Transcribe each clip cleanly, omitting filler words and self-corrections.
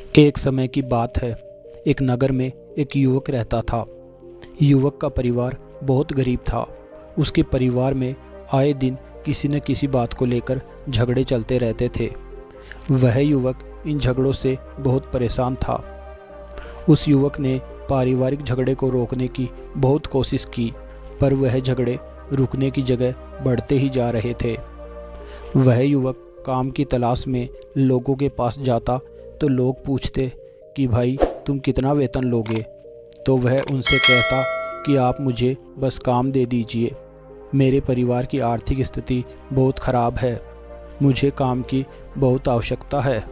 एक समय की बात है। एक नगर में एक युवक रहता था। युवक का परिवार बहुत गरीब था। उसके परिवार में आए दिन किसी न किसी बात को लेकर झगड़े चलते रहते थे। वह युवक इन झगड़ों से बहुत परेशान था। उस युवक ने पारिवारिक झगड़े को रोकने की बहुत कोशिश की, पर वह झगड़े रुकने की जगह बढ़ते ही जा रहे थे। वह युवक काम की तलाश में लोगों के पास जाता तो लोग पूछते कि भाई तुम कितना वेतन लोगे, तो वह उनसे कहता कि आप मुझे बस काम दे दीजिए, मेरे परिवार की आर्थिक स्थिति बहुत ख़राब है, मुझे काम की बहुत आवश्यकता है,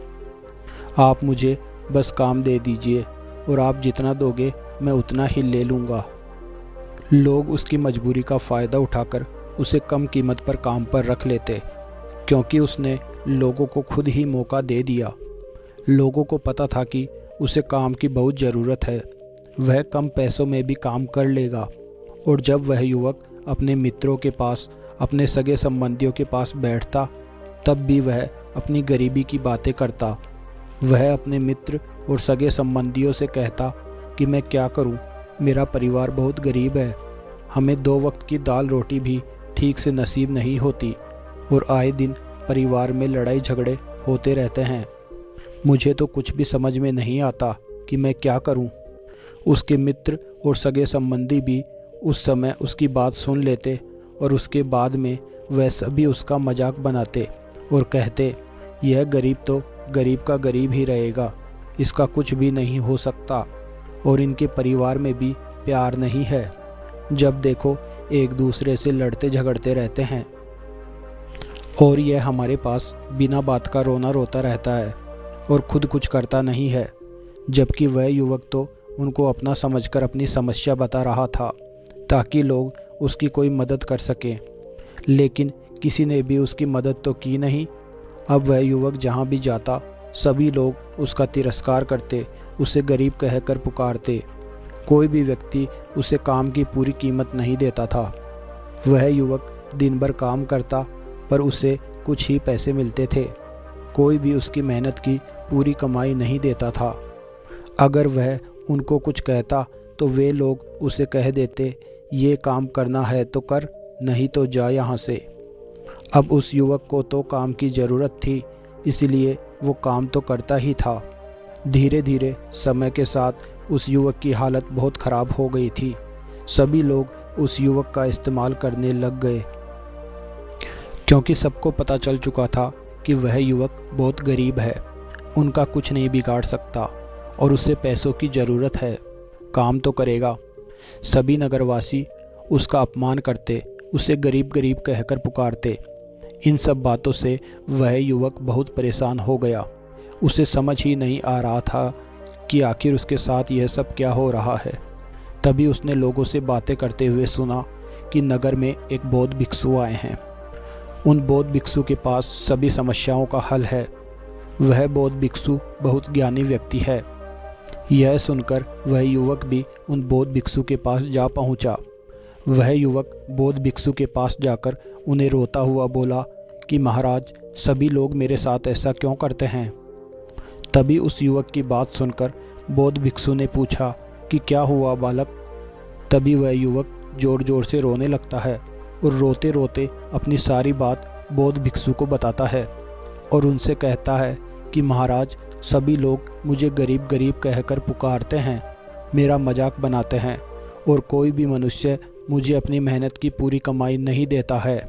आप मुझे बस काम दे दीजिए और आप जितना दोगे मैं उतना ही ले लूँगा। लोग उसकी मजबूरी का फ़ायदा उठाकर उसे कम कीमत पर काम पर रख लेते, क्योंकि उसने लोगों को खुद ही मौका दे दिया। लोगों को पता था कि उसे काम की बहुत ज़रूरत है, वह कम पैसों में भी काम कर लेगा। और जब वह युवक अपने मित्रों के पास, अपने सगे संबंधियों के पास बैठता, तब भी वह अपनी गरीबी की बातें करता। वह अपने मित्र और सगे संबंधियों से कहता कि मैं क्या करूं, मेरा परिवार बहुत गरीब है, हमें 2 वक्त की दाल रोटी भी ठीक से नसीब नहीं होती और आए दिन परिवार में लड़ाई झगड़े होते रहते हैं। मुझे तो कुछ भी समझ में नहीं आता कि मैं क्या करूं। उसके मित्र और सगे संबंधी भी उस समय उसकी बात सुन लेते और उसके बाद में वह सभी उसका मजाक बनाते और कहते, यह गरीब तो गरीब का गरीब ही रहेगा, इसका कुछ भी नहीं हो सकता और इनके परिवार में भी प्यार नहीं है। जब देखो एक दूसरे से लड़ते झगड़ते रहते हैं और यह हमारे पास बिना बात का रोना रोता रहता है और खुद कुछ करता नहीं है। जबकि वह युवक तो उनको अपना समझकर अपनी समस्या बता रहा था ताकि लोग उसकी कोई मदद कर सकें, लेकिन किसी ने भी उसकी मदद तो की नहीं। अब वह युवक जहाँ भी जाता सभी लोग उसका तिरस्कार करते, उसे गरीब कहकर पुकारते। कोई भी व्यक्ति उसे काम की पूरी कीमत नहीं देता था। वह युवक दिन भर काम करता पर उसे कुछ ही पैसे मिलते थे। कोई भी उसकी मेहनत की पूरी कमाई नहीं देता था। अगर वह उनको कुछ कहता तो वे लोग उसे कह देते, ये काम करना है तो कर, नहीं तो जा यहाँ से। अब उस युवक को तो काम की ज़रूरत थी, इसलिए वो काम तो करता ही था। धीरे धीरे समय के साथ उस युवक की हालत बहुत ख़राब हो गई थी। सभी लोग उस युवक का इस्तेमाल करने लग गए, क्योंकि सबको पता चल चुका था कि वह युवक बहुत गरीब है, उनका कुछ नहीं बिगाड़ सकता और उसे पैसों की ज़रूरत है, काम तो करेगा। सभी नगरवासी उसका अपमान करते, उसे गरीब गरीब कहकर पुकारते। इन सब बातों से वह युवक बहुत परेशान हो गया। उसे समझ ही नहीं आ रहा था कि आखिर उसके साथ यह सब क्या हो रहा है। तभी उसने लोगों से बातें करते हुए सुना कि नगर में एक बौद्ध भिक्षु आए हैं। उन बौद्ध भिक्षु के पास सभी समस्याओं का हल है। वह बौद्ध भिक्षु बहुत ज्ञानी व्यक्ति है। यह सुनकर वह युवक भी उन बौद्ध भिक्षु के पास जा पहुंचा। वह युवक बौद्ध भिक्षु के पास जाकर उन्हें रोता हुआ बोला कि महाराज, सभी लोग मेरे साथ ऐसा क्यों करते हैं। तभी उस युवक की बात सुनकर बौद्ध भिक्षु ने पूछा कि क्या हुआ बालक। तभी वह युवक ज़ोर ज़ोर से रोने लगता है और रोते रोते अपनी सारी बात बौद्ध भिक्षु को बताता है और उनसे कहता है कि महाराज, सभी लोग मुझे गरीब गरीब कहकर पुकारते हैं, मेरा मजाक बनाते हैं और कोई भी मनुष्य मुझे अपनी मेहनत की पूरी कमाई नहीं देता है।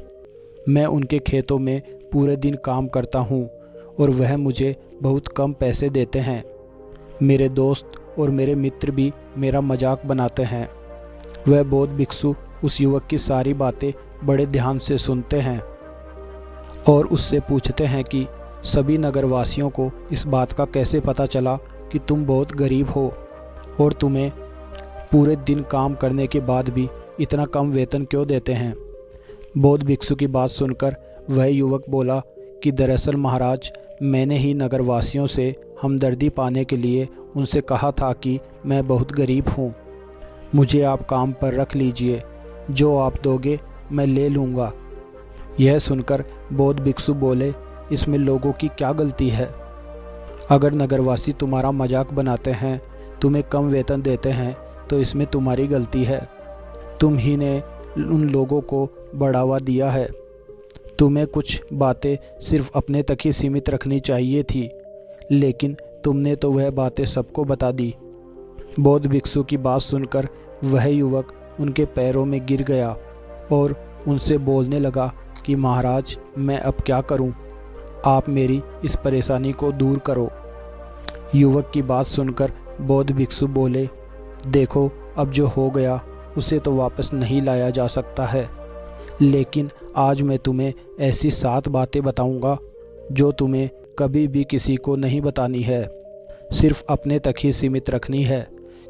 मैं उनके खेतों में पूरे दिन काम करता हूँ और वह मुझे बहुत कम पैसे देते हैं। मेरे दोस्त और मेरे मित्र भी मेरा मजाक बनाते हैं। वह बौद्ध भिक्षु उस युवक की सारी बातें बड़े ध्यान से सुनते हैं और उससे पूछते हैं कि सभी नगरवासियों को इस बात का कैसे पता चला कि तुम बहुत गरीब हो और तुम्हें पूरे दिन काम करने के बाद भी इतना कम वेतन क्यों देते हैं। बौद्ध भिक्षु की बात सुनकर वह युवक बोला कि दरअसल महाराज, मैंने ही नगरवासियों से हमदर्दी पाने के लिए उनसे कहा था कि मैं बहुत गरीब हूँ, मुझे आप काम पर रख लीजिए, जो आप दोगे मैं ले लूँगा। यह सुनकर बौद्ध भिक्षु बोले, इसमें लोगों की क्या गलती है। अगर नगरवासी तुम्हारा मजाक बनाते हैं, तुम्हें कम वेतन देते हैं, तो इसमें तुम्हारी गलती है। तुम ही ने उन लोगों को बढ़ावा दिया है। तुम्हें कुछ बातें सिर्फ अपने तक ही सीमित रखनी चाहिए थी, लेकिन तुमने तो वह बातें सबको बता दी। बौद्ध भिक्षु की बात सुनकर वह युवक उनके पैरों में गिर गया और उनसे बोलने लगा कि महाराज, मैं अब क्या करूं? आप मेरी इस परेशानी को दूर करो। युवक की बात सुनकर बौद्ध भिक्षु बोले, देखो, अब जो हो गया उसे तो वापस नहीं लाया जा सकता है, लेकिन आज मैं तुम्हें ऐसी 7 बातें बताऊंगा जो तुम्हें कभी भी किसी को नहीं बतानी है, सिर्फ अपने तक ही सीमित रखनी है,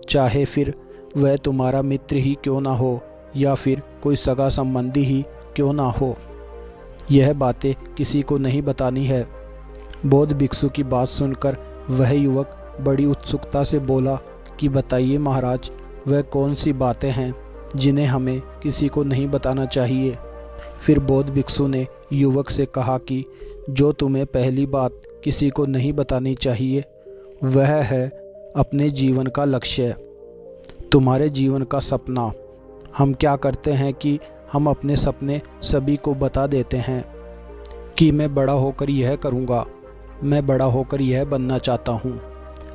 चाहे फिर वह तुम्हारा मित्र ही क्यों ना हो या फिर कोई सगा संबंधी ही क्यों ना हो। यह बातें किसी को नहीं बतानी है। बौद्ध भिक्षु की बात सुनकर वह युवक बड़ी उत्सुकता से बोला कि बताइए महाराज, वह कौन सी बातें हैं जिन्हें हमें किसी को नहीं बताना चाहिए। फिर बौद्ध भिक्षु ने युवक से कहा कि जो तुम्हें पहली बात किसी को नहीं बतानी चाहिए वह है अपने जीवन का लक्ष्य, तुम्हारे जीवन का सपना। हम क्या करते हैं कि हम अपने सपने सभी को बता देते हैं कि मैं बड़ा होकर यह करूँगा, मैं बड़ा होकर यह बनना चाहता हूँ।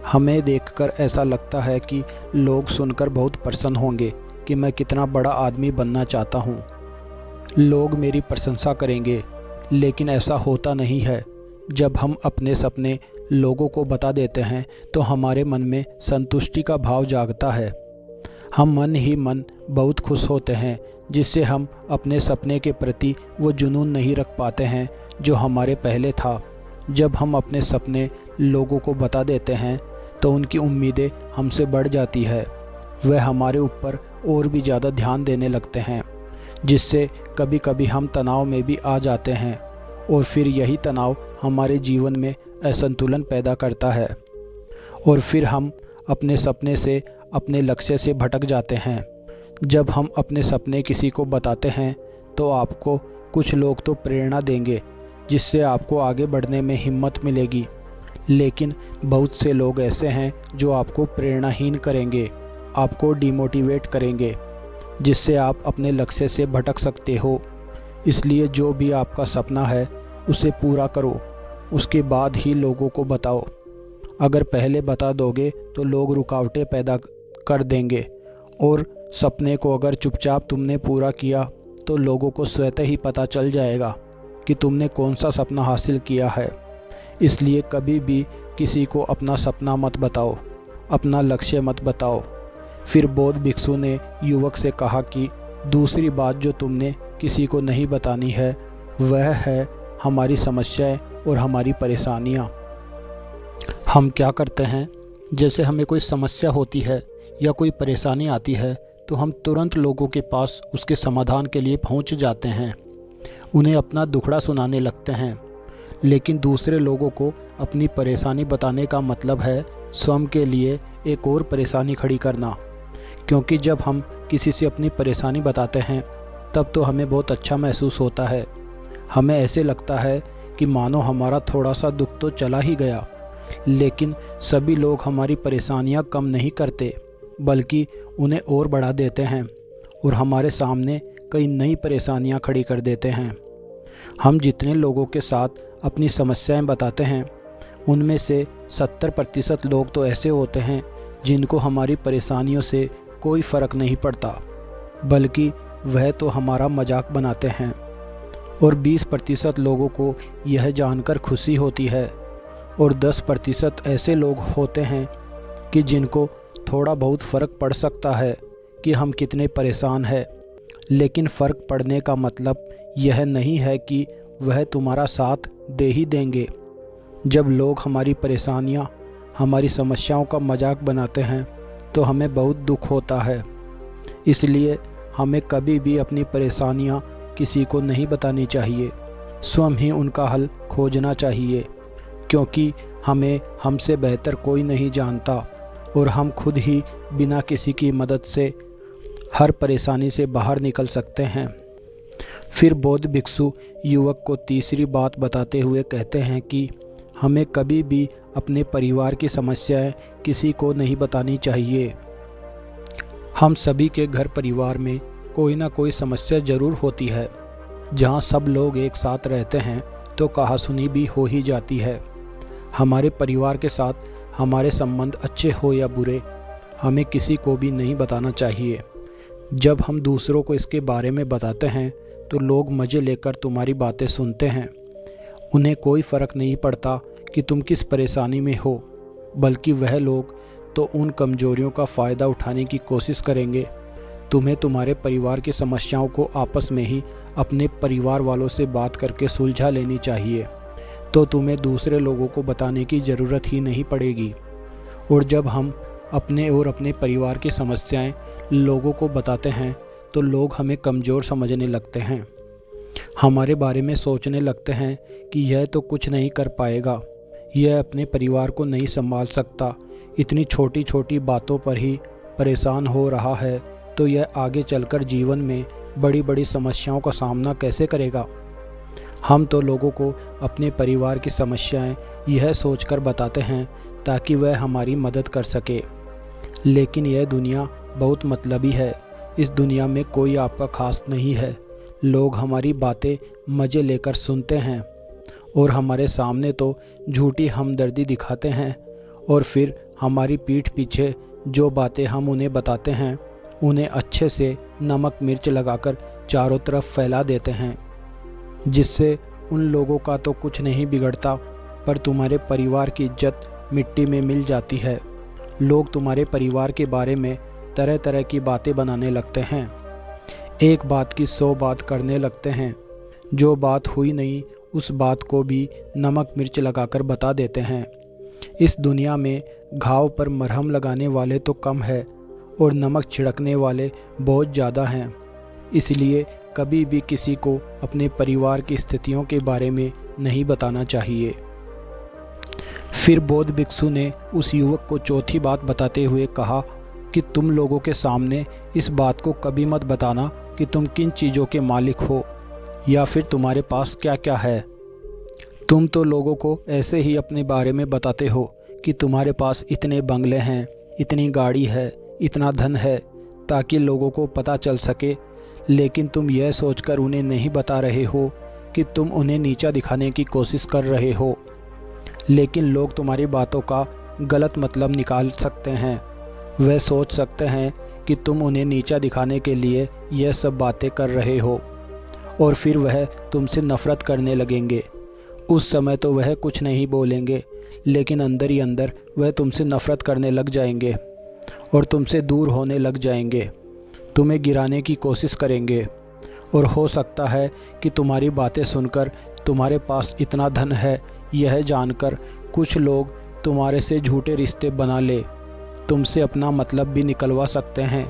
हमें देखकर ऐसा लगता है कि लोग सुनकर बहुत प्रसन्न होंगे कि मैं कितना बड़ा आदमी बनना चाहता हूँ, लोग मेरी प्रशंसा करेंगे, लेकिन ऐसा होता नहीं है। जब हम अपने सपने लोगों को बता देते हैं तो हमारे मन में संतुष्टि का भाव जागता है। हम मन ही मन बहुत खुश होते हैं, जिससे हम अपने सपने के प्रति वो जुनून नहीं रख पाते हैं जो हमारे पहले था। जब हम अपने सपने लोगों को बता देते हैं तो उनकी उम्मीदें हमसे बढ़ जाती है, वह हमारे ऊपर और भी ज़्यादा ध्यान देने लगते हैं, जिससे कभी कभी हम तनाव में भी आ जाते हैं और फिर यही तनाव हमारे जीवन में असंतुलन पैदा करता है और फिर हम अपने सपने से, अपने लक्ष्य से भटक जाते हैं। जब हम अपने सपने किसी को बताते हैं तो आपको कुछ लोग तो प्रेरणा देंगे, जिससे आपको आगे बढ़ने में हिम्मत मिलेगी, लेकिन बहुत से लोग ऐसे हैं जो आपको प्रेरणाहीन करेंगे, आपको डिमोटिवेट करेंगे, जिससे आप अपने लक्ष्य से भटक सकते हो। इसलिए जो भी आपका सपना है उसे पूरा करो, उसके बाद ही लोगों को बताओ। अगर पहले बता दोगे तो लोग रुकावटें पैदा कर देंगे और सपने को अगर चुपचाप तुमने पूरा किया तो लोगों को स्वतः ही पता चल जाएगा कि तुमने कौन सा सपना हासिल किया है। इसलिए कभी भी किसी को अपना सपना मत बताओ, अपना लक्ष्य मत बताओ। फिर बौद्ध भिक्षु ने युवक से कहा कि दूसरी बात जो तुमने किसी को नहीं बतानी है वह है हमारी समस्याएं और हमारी परेशानियां। हम क्या करते हैं, जैसे हमें कोई समस्या होती है या कोई परेशानी आती है तो हम तुरंत लोगों के पास उसके समाधान के लिए पहुंच जाते हैं, उन्हें अपना दुखड़ा सुनाने लगते हैं। लेकिन दूसरे लोगों को अपनी परेशानी बताने का मतलब है स्वयं के लिए एक और परेशानी खड़ी करना, क्योंकि जब हम किसी से अपनी परेशानी बताते हैं तब तो हमें बहुत अच्छा महसूस होता है। हमें ऐसे लगता है कि मानो हमारा थोड़ा सा दुख तो चला ही गया, लेकिन सभी लोग हमारी परेशानियां कम नहीं करते बल्कि उन्हें और बढ़ा देते हैं और हमारे सामने कई नई परेशानियां खड़ी कर देते हैं। हम जितने लोगों के साथ अपनी समस्याएं बताते हैं उनमें से 70% लोग तो ऐसे होते हैं जिनको हमारी परेशानियों से कोई फ़र्क नहीं पड़ता, बल्कि वह तो हमारा मजाक बनाते हैं। और 20% लोगों को यह जानकर खुशी होती है और 10% ऐसे लोग होते हैं कि जिनको थोड़ा बहुत फ़र्क पड़ सकता है कि हम कितने परेशान हैं, लेकिन फ़र्क पड़ने का मतलब यह नहीं है कि वह तुम्हारा साथ दे ही देंगे। जब लोग हमारी परेशानियां, हमारी समस्याओं का मजाक बनाते हैं तो हमें बहुत दुख होता है। इसलिए हमें कभी भी अपनी परेशानियां किसी को नहीं बतानी चाहिए, स्वयं ही उनका हल खोजना चाहिए, क्योंकि हमें हमसे बेहतर कोई नहीं जानता और हम खुद ही बिना किसी की मदद से हर परेशानी से बाहर निकल सकते हैं। फिर बौद्ध भिक्षु युवक को तीसरी बात बताते हुए कहते हैं कि हमें कभी भी अपने परिवार की समस्याएं किसी को नहीं बतानी चाहिए। हम सभी के घर परिवार में कोई ना कोई समस्या ज़रूर होती है। जहाँ सब लोग एक साथ रहते हैं तो कहासुनी भी हो ही जाती है। हमारे परिवार के साथ हमारे संबंध अच्छे हो या बुरे, हमें किसी को भी नहीं बताना चाहिए। जब हम दूसरों को इसके बारे में बताते हैं तो लोग मज़े लेकर तुम्हारी बातें सुनते हैं। उन्हें कोई फ़र्क नहीं पड़ता कि तुम किस परेशानी में हो, बल्कि वह लोग तो उन कमज़ोरियों का फ़ायदा उठाने की कोशिश करेंगे। तुम्हें तुम्हारे परिवार की समस्याओं को आपस में ही अपने परिवार वालों से बात करके सुलझा लेनी चाहिए, तो तुम्हें दूसरे लोगों को बताने की ज़रूरत ही नहीं पड़ेगी। और जब हम अपने और अपने परिवार की समस्याएं लोगों को बताते हैं तो लोग हमें कमज़ोर समझने लगते हैं, हमारे बारे में सोचने लगते हैं कि यह तो कुछ नहीं कर पाएगा, यह अपने परिवार को नहीं संभाल सकता, इतनी छोटी छोटी बातों पर ही परेशान हो रहा है, तो यह आगे चलकर जीवन में बड़ी बड़ी समस्याओं का सामना कैसे करेगा। हम तो लोगों को अपने परिवार की समस्याएं यह सोचकर बताते हैं ताकि वह हमारी मदद कर सके, लेकिन यह दुनिया बहुत मतलबी है। इस दुनिया में कोई आपका खास नहीं है। लोग हमारी बातें मज़े लेकर सुनते हैं और हमारे सामने तो झूठी हमदर्दी दिखाते हैं, और फिर हमारी पीठ पीछे जो बातें हम उन्हें बताते हैं उन्हें अच्छे से नमक मिर्च लगाकर चारों तरफ फैला देते हैं, जिससे उन लोगों का तो कुछ नहीं बिगड़ता, पर तुम्हारे परिवार की इज्जत मिट्टी में मिल जाती है। लोग तुम्हारे परिवार के बारे में तरह तरह की बातें बनाने लगते हैं, एक बात की 100 बात करने लगते हैं। जो बात हुई नहीं उस बात को भी नमक मिर्च लगाकर बता देते हैं। इस दुनिया में घाव पर मरहम लगाने वाले तो कम है और नमक छिड़कने वाले बहुत ज़्यादा हैं। इसलिए कभी भी किसी को अपने परिवार की स्थितियों के बारे में नहीं बताना चाहिए। फिर बौद्ध भिक्षु ने उस युवक को चौथी बात बताते हुए कहा कि तुम लोगों के सामने इस बात को कभी मत बताना कि तुम किन चीज़ों के मालिक हो या फिर तुम्हारे पास क्या क्या है। तुम तो लोगों को ऐसे ही अपने बारे में बताते हो कि तुम्हारे पास इतने बंगले हैं, इतनी गाड़ी है, इतना धन है, ताकि लोगों को पता चल सके, लेकिन तुम यह सोचकर उन्हें नहीं बता रहे हो कि तुम उन्हें नीचा दिखाने की कोशिश कर रहे हो। लेकिन लोग तुम्हारी बातों का गलत मतलब निकाल सकते हैं। वह सोच सकते हैं कि तुम उन्हें नीचा दिखाने के लिए यह सब बातें कर रहे हो, और फिर वह तुमसे नफ़रत करने लगेंगे। उस समय तो वह कुछ नहीं बोलेंगे, लेकिन अंदर ही अंदर वह तुमसे नफ़रत करने लग जाएंगे और तुमसे दूर होने लग जाएंगे, तुम्हें गिराने की कोशिश करेंगे। और हो सकता है कि तुम्हारी बातें सुनकर तुम्हारे पास इतना धन है यह जानकर कुछ लोग तुम्हारे से झूठे रिश्ते बना ले, तुमसे अपना मतलब भी निकलवा सकते हैं।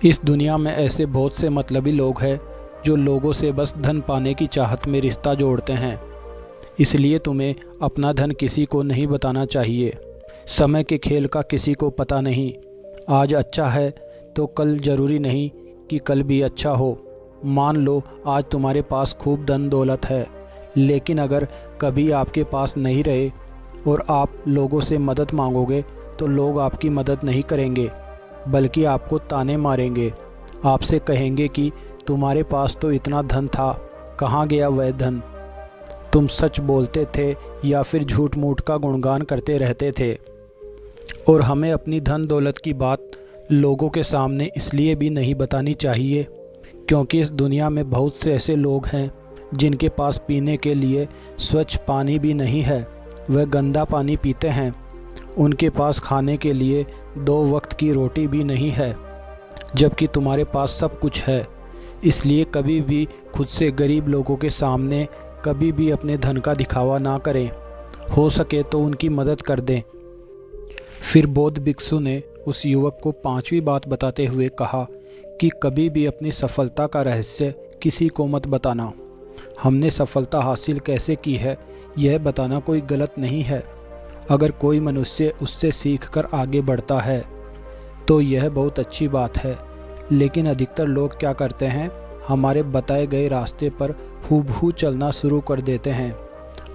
इस दुनिया में ऐसे बहुत से मतलबी लोग हैं जो लोगों से बस धन पाने की चाहत में रिश्ता जोड़ते हैं। इसलिए तुम्हें अपना धन किसी को नहीं बताना चाहिए। समय के खेल का किसी को पता नहीं। आज अच्छा है तो कल ज़रूरी नहीं कि कल भी अच्छा हो। मान लो आज तुम्हारे पास खूब धन दौलत है, लेकिन अगर कभी आपके पास नहीं रहे और आप लोगों से मदद मांगोगे तो लोग आपकी मदद नहीं करेंगे, बल्कि आपको ताने मारेंगे। आपसे कहेंगे कि तुम्हारे पास तो इतना धन था, कहाँ गया वह धन। तुम सच बोलते थे या फिर झूठ मूठ का गुणगान करते रहते थे। और हमें अपनी धन दौलत की बात लोगों के सामने इसलिए भी नहीं बतानी चाहिए क्योंकि इस दुनिया में बहुत से ऐसे लोग हैं जिनके पास पीने के लिए स्वच्छ पानी भी नहीं है, वह गंदा पानी पीते हैं। उनके पास खाने के लिए 2 वक्त की रोटी भी नहीं है, जबकि तुम्हारे पास सब कुछ है। इसलिए कभी भी खुद से गरीब लोगों के सामने कभी भी अपने धन का दिखावा ना करें। हो सके तो उनकी मदद कर दें। फिर बौद्ध भिक्षु ने उस युवक को 5वीं बात बताते हुए कहा कि कभी भी अपनी सफलता का रहस्य किसी को मत बताना। हमने सफलता हासिल कैसे की है यह बताना कोई गलत नहीं है। अगर कोई मनुष्य उससे सीखकर आगे बढ़ता है तो यह बहुत अच्छी बात है, लेकिन अधिकतर लोग क्या करते हैं, हमारे बताए गए रास्ते पर हूबहू चलना शुरू कर देते हैं,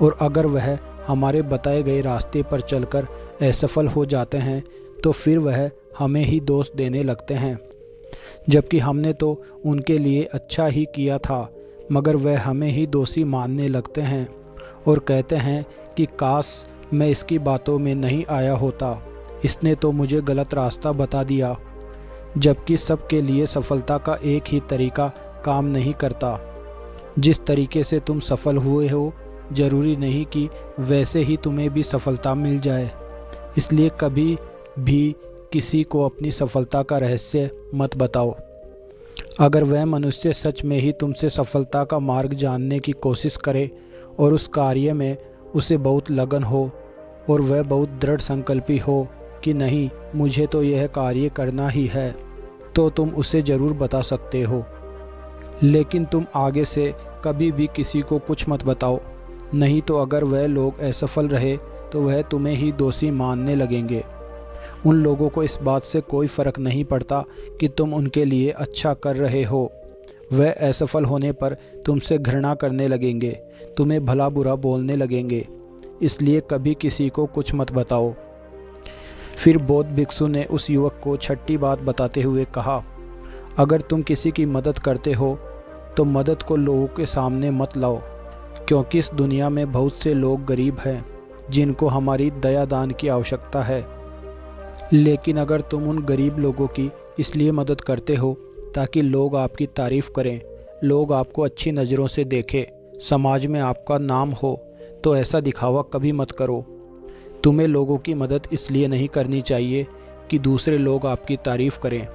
और अगर वह हमारे बताए गए रास्ते पर चलकर असफल हो जाते हैं तो फिर वह हमें ही दोष देने लगते हैं, जबकि हमने तो उनके लिए अच्छा ही किया था, मगर वह हमें ही दोषी मानने लगते हैं और कहते हैं कि काश मैं इसकी बातों में नहीं आया होता, इसने तो मुझे गलत रास्ता बता दिया। जबकि सबके लिए सफलता का एक ही तरीका काम नहीं करता। जिस तरीके से तुम सफल हुए हो, ज़रूरी नहीं कि वैसे ही तुम्हें भी सफलता मिल जाए। इसलिए कभी भी किसी को अपनी सफलता का रहस्य मत बताओ। अगर वह मनुष्य सच में ही तुमसे सफलता का मार्ग जानने की कोशिश करे और उस कार्य में उसे बहुत लगन हो और वह बहुत दृढ़ संकल्पी हो कि नहीं, मुझे तो यह कार्य करना ही है, तो तुम उसे ज़रूर बता सकते हो। लेकिन तुम आगे से कभी भी किसी को कुछ मत बताओ, नहीं तो अगर वह लोग असफल रहे तो वह तुम्हें ही दोषी मानने लगेंगे। उन लोगों को इस बात से कोई फ़र्क नहीं पड़ता कि तुम उनके लिए अच्छा कर रहे हो। वह असफल होने पर तुमसे घृणा करने लगेंगे, तुम्हें भला बुरा बोलने लगेंगे। इसलिए कभी किसी को कुछ मत बताओ। फिर बौद्ध भिक्षु ने उस युवक को छठी बात बताते हुए कहा, अगर तुम किसी की मदद करते हो तो मदद को लोगों के सामने मत लाओ, क्योंकि इस दुनिया में बहुत से लोग गरीब हैं जिनको हमारी दया दान की आवश्यकता है। लेकिन अगर तुम उन गरीब लोगों की इसलिए मदद करते हो ताकि लोग आपकी तारीफ़ करें, लोग आपको अच्छी नज़रों से देखें, समाज में आपका नाम हो, तो ऐसा दिखावा कभी मत करो। तुम्हें लोगों की मदद इसलिए नहीं करनी चाहिए कि दूसरे लोग आपकी तारीफ़ करें,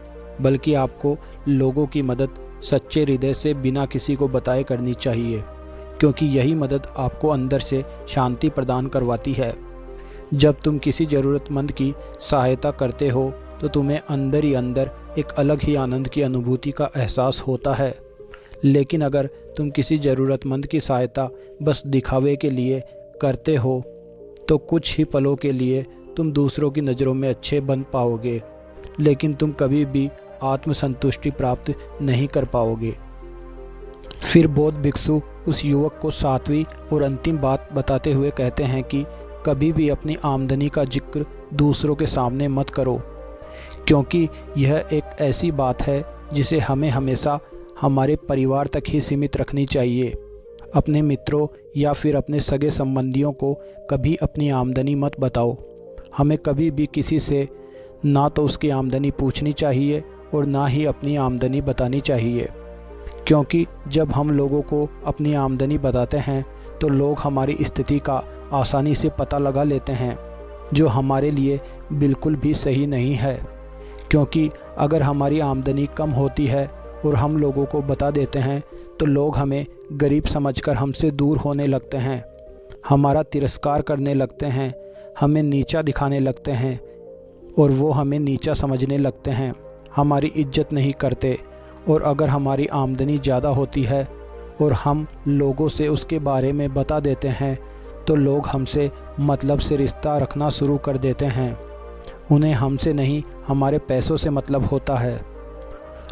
बल्कि आपको लोगों की मदद सच्चे हृदय से बिना किसी को बताए करनी चाहिए, क्योंकि यही मदद आपको अंदर से शांति प्रदान करवाती है। जब तुम किसी ज़रूरतमंद की सहायता करते हो तो तुम्हें अंदर ही अंदर एक अलग ही आनंद की अनुभूति का एहसास होता है। लेकिन अगर तुम किसी ज़रूरतमंद की सहायता बस दिखावे के लिए करते हो तो कुछ ही पलों के लिए तुम दूसरों की नज़रों में अच्छे बन पाओगे, लेकिन तुम कभी भी आत्मसंतुष्टि प्राप्त नहीं कर पाओगे। फिर बौद्ध भिक्षु उस युवक को सातवीं और अंतिम बात बताते हुए कहते हैं कि कभी भी अपनी आमदनी का जिक्र दूसरों के सामने मत करो, क्योंकि यह एक ऐसी बात है जिसे हमें हमेशा हमारे परिवार तक ही सीमित रखनी चाहिए। अपने मित्रों या फिर अपने सगे संबंधियों को कभी अपनी आमदनी मत बताओ। हमें कभी भी किसी से ना तो उसकी आमदनी पूछनी चाहिए और ना ही अपनी आमदनी बतानी चाहिए, क्योंकि जब हम लोगों को अपनी आमदनी बताते हैं तो लोग हमारी स्थिति का आसानी से पता लगा लेते हैं, जो हमारे लिए बिल्कुल भी सही नहीं है। क्योंकि अगर हमारी आमदनी कम होती है और हम लोगों को बता देते हैं तो लोग हमें गरीब समझकर हमसे दूर होने लगते हैं, हमारा तिरस्कार करने लगते हैं, हमें नीचा दिखाने लगते हैं और वो हमें नीचा समझने लगते हैं, हमारी इज्जत नहीं करते। और अगर हमारी आमदनी ज़्यादा होती है और हम लोगों से उसके बारे में बता देते हैं तो लोग हमसे मतलब से रिश्ता रखना शुरू कर देते हैं। उन्हें हमसे नहीं, हमारे पैसों से मतलब होता है।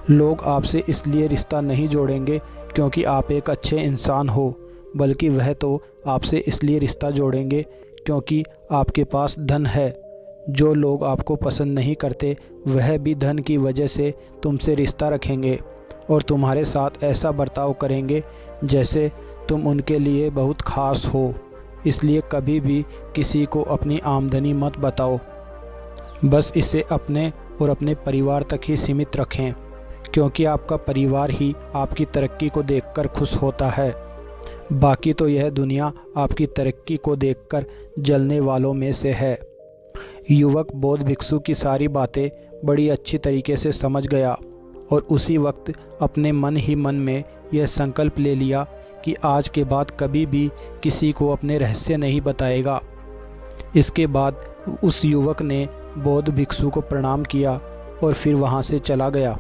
लोग आपसे इसलिए रिश्ता नहीं जोड़ेंगे क्योंकि आप एक अच्छे इंसान हो, बल्कि वह तो आपसे इसलिए रिश्ता जोड़ेंगे क्योंकि आपके पास धन है। जो लोग आपको पसंद नहीं करते वह भी धन की वजह से तुमसे रिश्ता रखेंगे और तुम्हारे साथ ऐसा बर्ताव करेंगे जैसे तुम उनके लिए बहुत खास हो। इसलिए कभी भी किसी को अपनी आमदनी मत बताओ, बस इसे अपने और अपने परिवार तक ही सीमित रखें, क्योंकि आपका परिवार ही आपकी तरक्की को देखकर खुश होता है। बाकी तो यह दुनिया आपकी तरक्की को देखकर जलने वालों में से है। युवक बौद्ध भिक्षु की सारी बातें बड़ी अच्छी तरीके से समझ गया और उसी वक्त अपने मन ही मन में यह संकल्प ले लिया कि आज के बाद कभी भी किसी को अपने रहस्य नहीं बताएगा। इसके बाद उस युवक ने बौद्ध भिक्षु को प्रणाम किया और फिर वहाँ से चला गया।